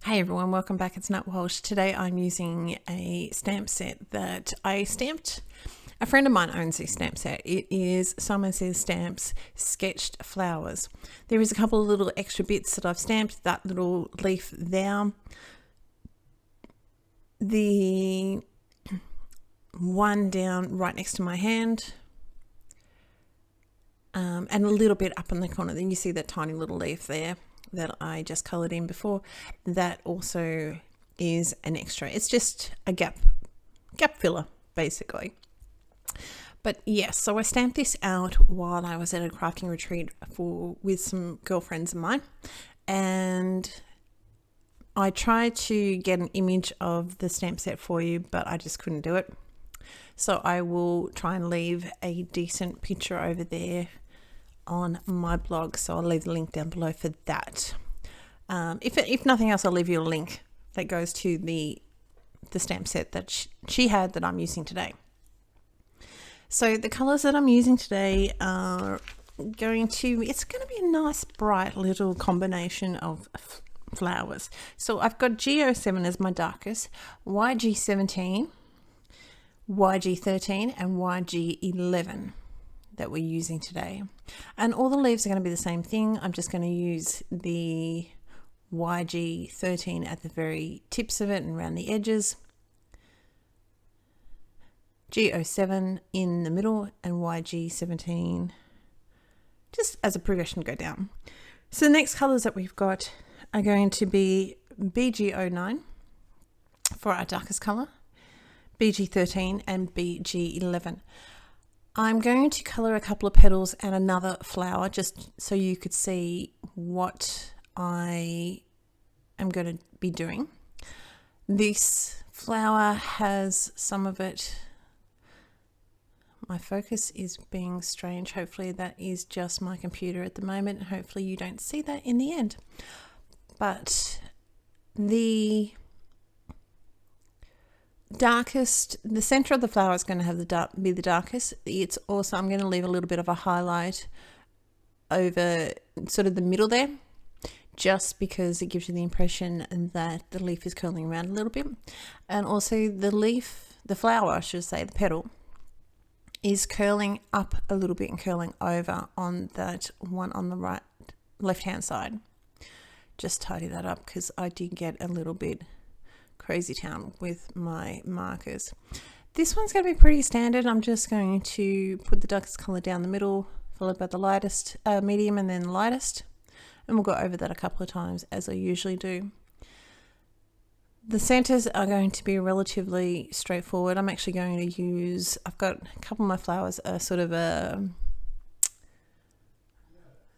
Hey everyone, welcome back. It's Nat Walsh. Today I'm using a stamp set that I stamped. A friend of mine owns this stamp set. It is Simon Says Stamps Sketched Flowers. There is a couple of little extra bits that I've stamped. That little leaf there. The one down right next to my hand. And a little bit up in the corner. Then you see that tiny little leaf there that I just coloured in before. That also is an extra. It's just a gap filler basically. But yes, so I stamped this out while I was at a crafting retreat with some girlfriends of mine, and I tried to get an image of the stamp set for you, but I just couldn't do it. So I will try and leave a decent picture over there on my blog, so I'll leave the link down below for that. If nothing else, I'll leave you a link that goes to the stamp set that she had that I'm using today. So the colours that I'm using today are it's going to be a nice bright little combination of flowers. So I've got G07 as my darkest, YG17, YG13 and YG11 that we're using today, and all the leaves are going to be the same thing. I'm just going to use the YG13 at the very tips of it and around the edges, G07 in the middle, and YG17 just as a progression to go down. So the next colors that we've got are going to be BG09 for our darkest color, BG13 and BG11. I'm going to colour a couple of petals and another flower just so you could see what I am going to be doing. This flower has some of it. My focus is being strange. Hopefully that is just my computer at the moment. Hopefully you don't see that in the end. But the center of the flower is going to have be the darkest. It's also, I'm going to leave a little bit of a highlight over sort of the middle there, just because it gives you the impression that the leaf is curling around a little bit. And also the flower, I should say, the petal, is curling up a little bit and curling over on that one on the left hand side. Just tidy that up because I did get a little bit crazy town with my markers. This one's going to be pretty standard. I'm just going to put the darkest color down the middle, followed by the lightest, medium, and then lightest, and we'll go over that a couple of times as I usually do. The centers are going to be relatively straightforward. I'm actually going to use, I've got a couple of my flowers are sort of an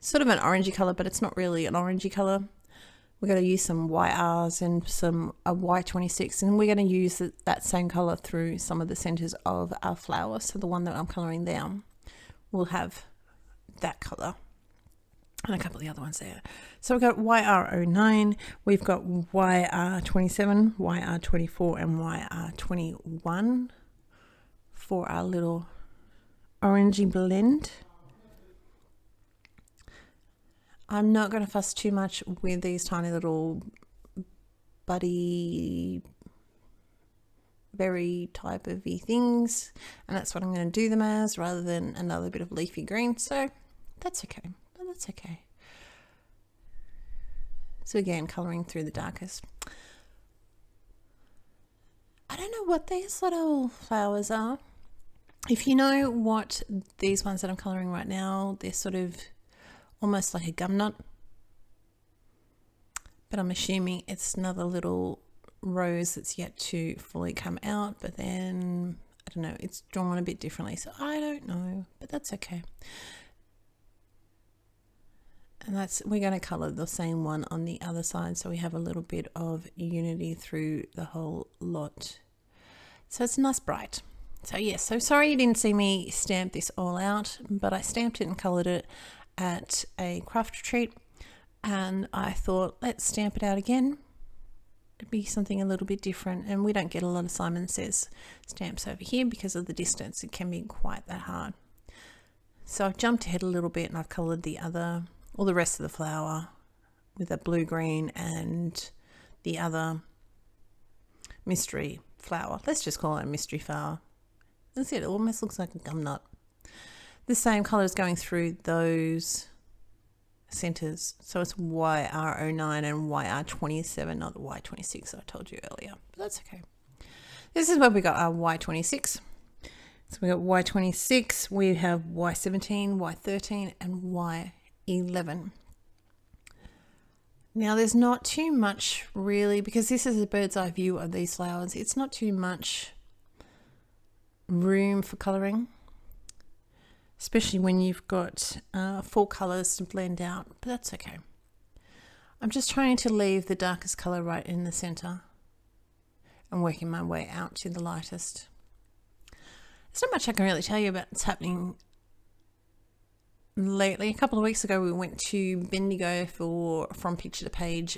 orangey color, but it's not really an orangey color. We're going to use some YRs and some Y26, and we're going to use that same color through some of the centers of our flower. So the one that I'm coloring down will have that color, and a couple of the other ones there. So we've got YR09, we've got YR27, YR24, and YR21 for our little orangey blend. I'm not going to fuss too much with these tiny little buddy berry type of things, and that's what I'm going to do them as, rather than another bit of leafy green. So that's okay. That's okay. So again, colouring through the darkest. I don't know what these little flowers are. If you know what these ones that I'm colouring right now, they're sort of almost like a gum nut, but I'm assuming it's another little rose that's yet to fully come out. But then I don't know, it's drawn a bit differently, so I don't know, but that's okay. And we're going to colour the same one on the other side, so we have a little bit of unity through the whole lot. So it's nice bright. So yes, so sorry you didn't see me stamp this all out, but I stamped it and coloured it at a craft retreat, and I thought, let's stamp it out again. It'd be something a little bit different, and we don't get a lot of Simon Says stamps over here because of the distance. It can be quite that hard. So I've jumped ahead a little bit, and I've coloured the rest of the flower with a blue green and the other mystery flower. Let's just call it a mystery flower. That's it. It almost looks like a gum nut. The same colour is going through those centres. So it's YR09 and YR27, not the Y26 I told you earlier. But that's okay. This is where we got our Y26. So we got Y26, we have Y17, Y13 and Y11. Now there's not too much really, because this is a bird's eye view of these flowers. It's not too much room for colouring, especially when you've got 4 colours to blend out, but that's okay. I'm just trying to leave the darkest colour right in the centre and working my way out to the lightest. There's not much I can really tell you about what's happening lately. A couple of weeks ago we went to Bendigo for From Picture to Page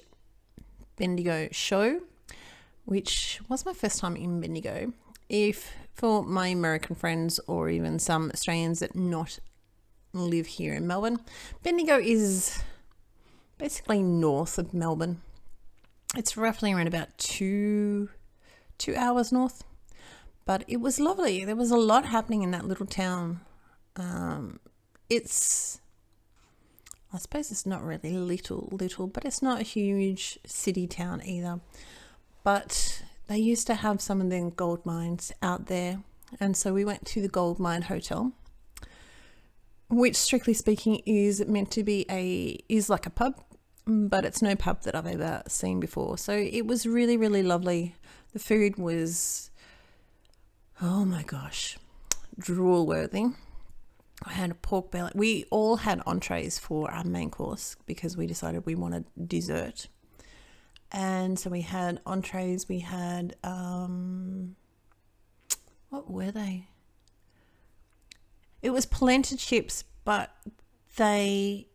Bendigo show, which was my first time in Bendigo. If for my American friends or even some Australians that not live here in Melbourne, Bendigo is basically north of Melbourne. It's roughly around about 2 hours north. But it was lovely. There was a lot happening in that little town. I suppose it's not really little, but it's not a huge city town either. But they used to have some of the gold mines out there. And so we went to the Gold Mine Hotel, which strictly speaking is meant to be is like a pub, but it's no pub that I've ever seen before. So it was really, really lovely. The food was, oh my gosh, drool worthy. I had a pork belly. We all had entrees for our main course because we decided we wanted dessert. And so we had entrees. We had, what were they? It was polenta chips, but it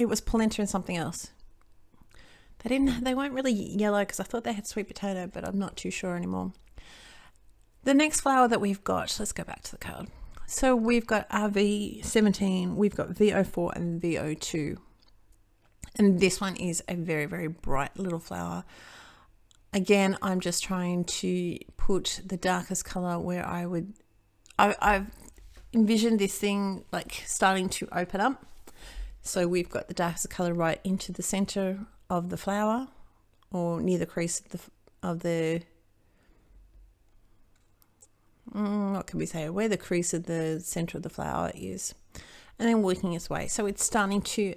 was polenta and something else. They weren't really yellow because I thought they had sweet potato, but I'm not too sure anymore. The next flower that we've got, let's go back to the card. So we've got our V17, we've got V04 and V02. And this one is a very, very bright little flower. Again, I'm just trying to put the darkest color where I've envisioned this thing like starting to open up. So we've got the darkest color right into the center of the flower, or near the crease of the what can we say, where the crease of the center of the flower is, and then working its way. So it's starting to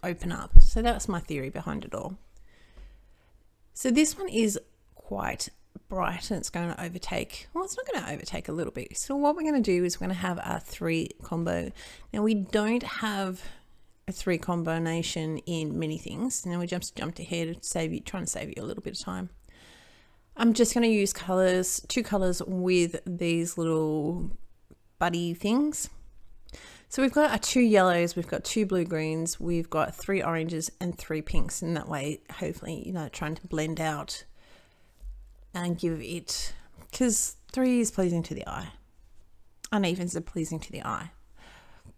open up. So that's my theory behind it all. So this one is quite bright and it's going to overtake. Well, it's not going to overtake a little bit. So what we're going to do is we're going to have our 3 combo. Now we don't have a 3 combination in many things. Now we jumped ahead trying to save you a little bit of time. I'm just going to use 2 colors with these little buddy things. So we've got our 2 yellows, we've got 2 blue greens, we've got 3 oranges and 3 pinks. And that way, hopefully, trying to blend out and give it, because 3 is pleasing to the eye. Unevens are pleasing to the eye.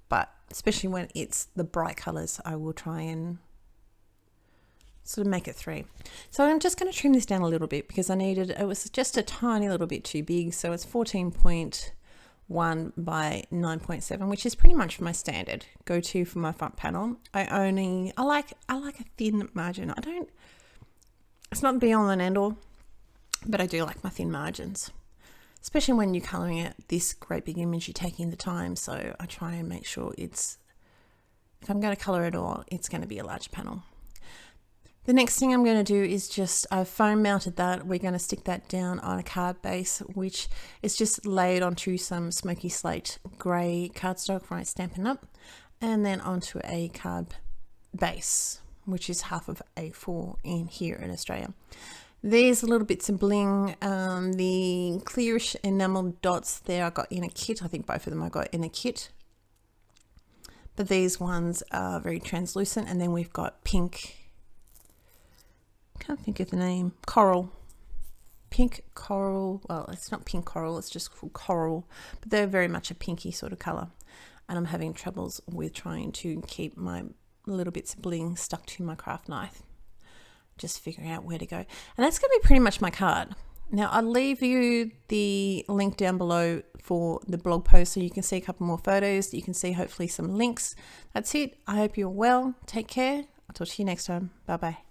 But especially when it's the bright colors, I will try and sort of make it 3. So I'm just going to trim this down a little bit because it was just a tiny little bit too big. So it's 14.1 by 9.7, which is pretty much my standard go-to for my front panel. I like a thin margin. It's not be all and end all, but I do like my thin margins, especially when you're coloring it this great big image, you're taking the time. So I try and make sure if I'm going to color it all, it's going to be a large panel. The next thing I'm going to do is I've foam mounted that. We're going to stick that down on a card base, which is just laid onto some smoky slate grey cardstock for Stampin' Up, and then onto a card base, which is half of A4 in here in Australia. There's little bits of bling, the clearish enamel dots there I got in a kit. I think both of them I got in a kit. But these ones are very translucent, and then we've got pink. Can't think of the name. Coral. Pink coral. Well, it's not pink coral, it's just called coral. But they're very much a pinky sort of colour. And I'm having troubles with trying to keep my little bits of bling stuck to my craft knife. just figuring out where to go. And that's going to be pretty much my card. Now, I'll leave you the link down below for the blog post so you can see a couple more photos. You can see hopefully some links. That's it. I hope you're well. Take care. I'll talk to you next time. Bye-bye.